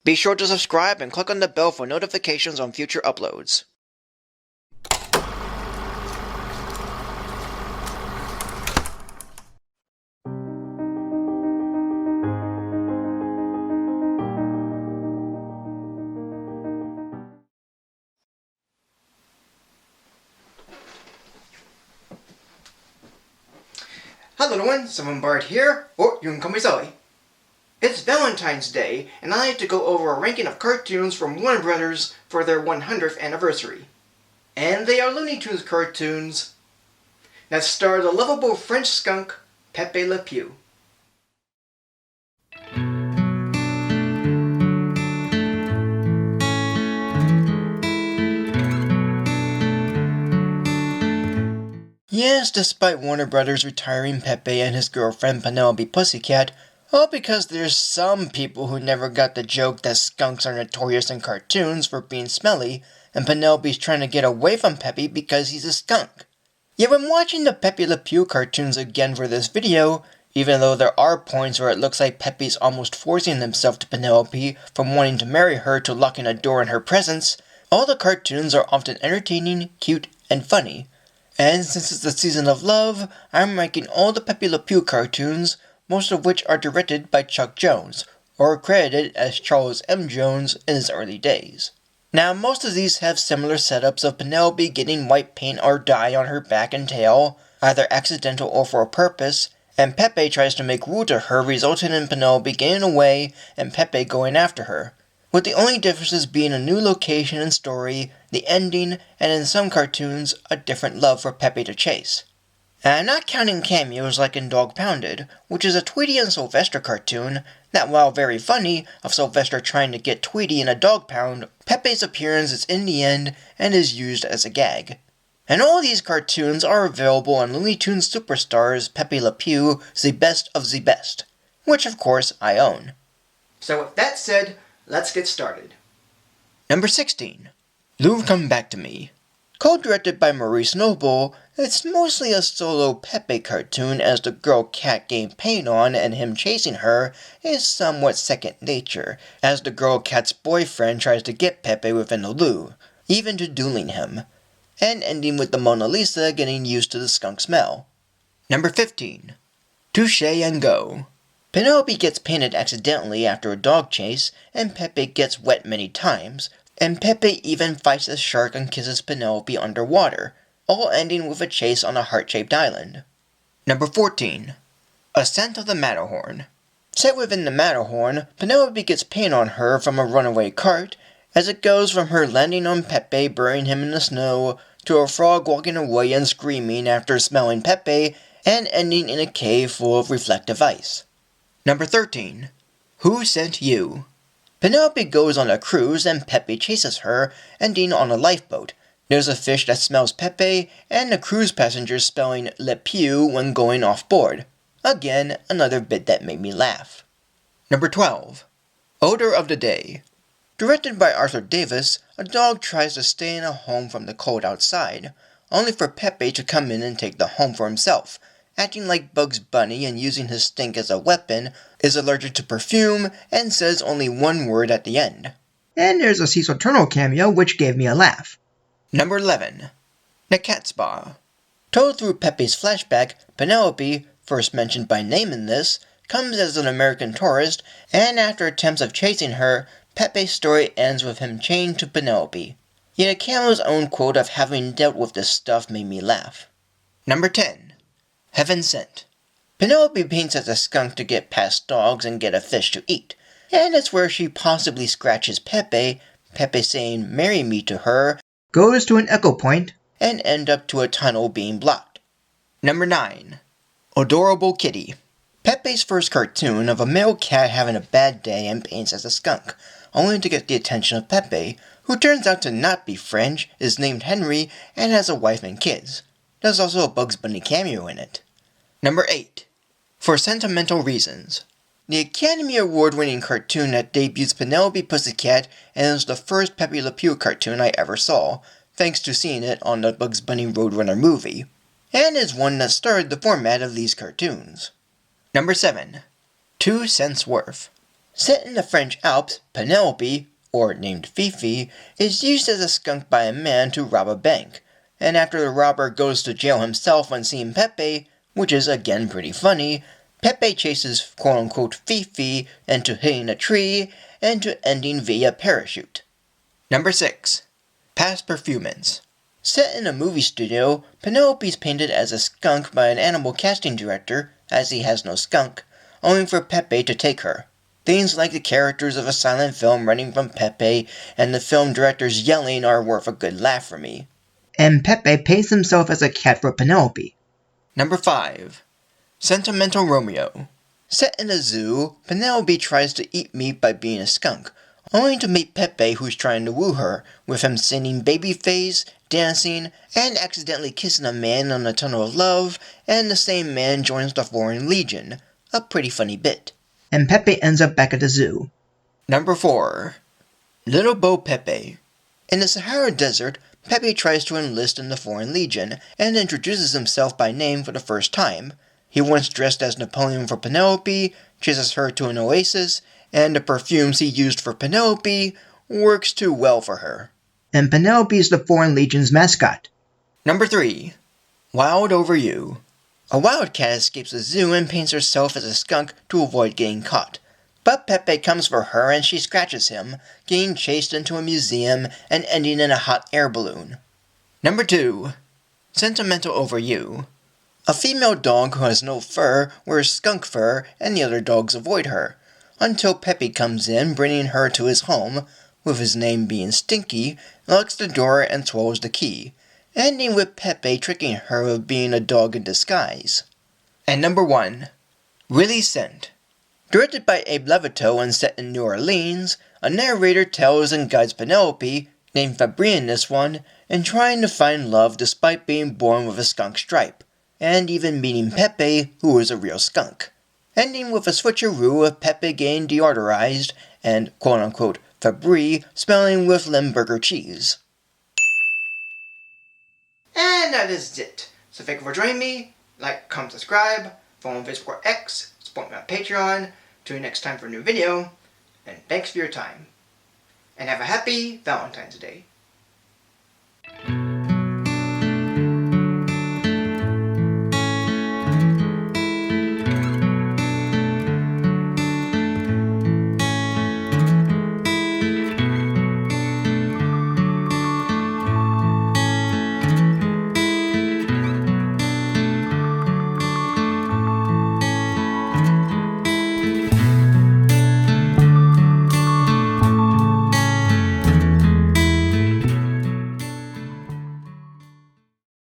Be sure to subscribe and click on the bell for notifications on future uploads. Hi little one, Someone Bard here, or you can call me Zoe. It's Valentine's Day, and I like to go over a ranking of cartoons from Warner Brothers for their 100th anniversary. And they are Looney Tunes cartoons that star the lovable French skunk, Pepe Le Pew. Yes, despite Warner Brothers retiring Pepe and his girlfriend Penelope Pussycat, all because there's some people who never got the joke that skunks are notorious in cartoons for being smelly, and Penelope's trying to get away from Pepe because he's a skunk. Yet when watching the Pepe Le Pew cartoons again for this video, even though there are points where it looks like Pepe's almost forcing himself to Penelope from wanting to marry her to locking a door in her presence, all the cartoons are often entertaining, cute, and funny. And since it's the season of love, I'm ranking all the Pepe Le Pew cartoons, most of which are directed by Chuck Jones, or credited as Charles M. Jones in his early days. Now, most of these have similar setups of Penelope getting white paint or dye on her back and tail, either accidental or for a purpose, and Pepe tries to make woo to her, resulting in Penelope getting away and Pepe going after her, with the only differences being a new location and story, the ending, and in some cartoons, a different love for Pepe to chase. And I'm not counting cameos like in Dog Pounded, which is a Tweety and Sylvester cartoon that, while very funny, of Sylvester trying to get Tweety in a dog pound, Pepe's appearance is in the end and is used as a gag. And all these cartoons are available on Looney Tunes Superstars Pepe Le Pew, the best of the best, which of course I own. So with that said, let's get started. Number 16. Lou Come Back to Me. Co-directed by Maurice Noble, it's mostly a solo Pepe cartoon as the girl cat getting paint on and him chasing her is somewhat second nature, as the girl cat's boyfriend tries to get Pepe within the loo, even to dueling him, and ending with the Mona Lisa getting used to the skunk smell. Number 15. Touche and Go. Penelope gets painted accidentally after a dog chase, and Pepe gets wet many times, and Pepe even fights a shark and kisses Penelope underwater, all ending with a chase on a heart-shaped island. Number 14. Ascent of the Matterhorn. Set within the Matterhorn, Penelope gets paint on her from a runaway cart, as it goes from her landing on Pepe burying him in the snow, to a frog walking away and screaming after smelling Pepe, and ending in a cave full of reflective ice. Number 13. Who Sent You? Penelope goes on a cruise and Pepe chases her, ending on a lifeboat. There's a fish that smells Pepe, and the cruise passengers spelling Le Pew when going off board. Again, another bit that made me laugh. Number 12. Odor of the Day. Directed by Arthur Davis, a dog tries to stay in a home from the cold outside, only for Pepe to come in and take the home for himself, acting like Bugs Bunny and using his stink as a weapon, is allergic to perfume, and says only one word at the end. And there's a Cecil Turner cameo, which gave me a laugh. Number 11. The Cat Spa. Told through Pepe's flashback, Penelope, first mentioned by name in this, comes as an American tourist, and after attempts of chasing her, Pepe's story ends with him chained to Penelope. Yet a cameo's own quote of having dealt with this stuff made me laugh. Number 10. Heaven Sent. Penelope paints as a skunk to get past dogs and get a fish to eat, and it's where she possibly scratches Pepe, Pepe saying "marry me" to her, goes to an echo point, and end up to a tunnel being blocked. Number 9. Adorable Kitty. Pepe's first cartoon of a male cat having a bad day and paints as a skunk, only to get the attention of Pepe, who turns out to not be French, is named Henry, and has a wife and kids. There's also a Bugs Bunny cameo in it. Number 8. For Sentimental Reasons. The Academy Award-winning cartoon that debuts Penelope Pussycat and is the first Pepe Le Pew cartoon I ever saw, thanks to seeing it on the Bugs Bunny Roadrunner movie, and is one that started the format of these cartoons. Number 7. 2 Cents Worth. Set in the French Alps, Penelope, or named Fifi, is used as a skunk by a man to rob a bank, and after the robber goes to jail himself when seeing Pepe, which is again pretty funny, Pepe chases quote-unquote Fifi into hitting a tree and to ending via parachute. Number 6. Past Perfumance. Set in a movie studio, Penelope's painted as a skunk by an animal casting director, as he has no skunk, only for Pepe to take her. Things like the characters of a silent film running from Pepe and the film directors yelling are worth a good laugh for me. And Pepe paints himself as a cat for Penelope. Number 5. Sentimental Romeo. Set in a zoo, Penelope tries to eat meat by being a skunk, only to meet Pepe who's trying to woo her, with him singing Babyface, dancing, and accidentally kissing a man on a tunnel of love, and the same man joins the Foreign Legion. A pretty funny bit. And Pepe ends up back at the zoo. Number 4. Little Bo Pepe. In the Sahara Desert, Pepe tries to enlist in the Foreign Legion, and introduces himself by name for the first time. He once dressed as Napoleon for Penelope, chases her to an oasis, and the perfumes he used for Penelope works too well for her. And Penelope is the Foreign Legion's mascot. Number 3. Wild Over You. A wildcat escapes the zoo and paints herself as a skunk to avoid getting caught. But Pepe comes for her and she scratches him, getting chased into a museum and ending in a hot air balloon. Number 2. Sentimental Over You. A female dog who has no fur wears skunk fur and the other dogs avoid her, until Pepe comes in bringing her to his home, with his name being Stinky, locks the door and swallows the key, ending with Pepe tricking her with being a dog in disguise. And number 1. Really Scent. Directed by Abe Levito and set in New Orleans, a narrator tells and guides Penelope, named Fabri in this one, in trying to find love despite being born with a skunk stripe, and even meeting Pepe, who is a real skunk. Ending with a switcheroo of Pepe getting deodorized and quote-unquote Fabri smelling with Limburger cheese. And that is it. So thank you for joining me. Like, comment, subscribe, follow on Facebook or X, support me on Patreon. Tune in next time for a new video. And thanks for your time. And have a happy Valentine's Day.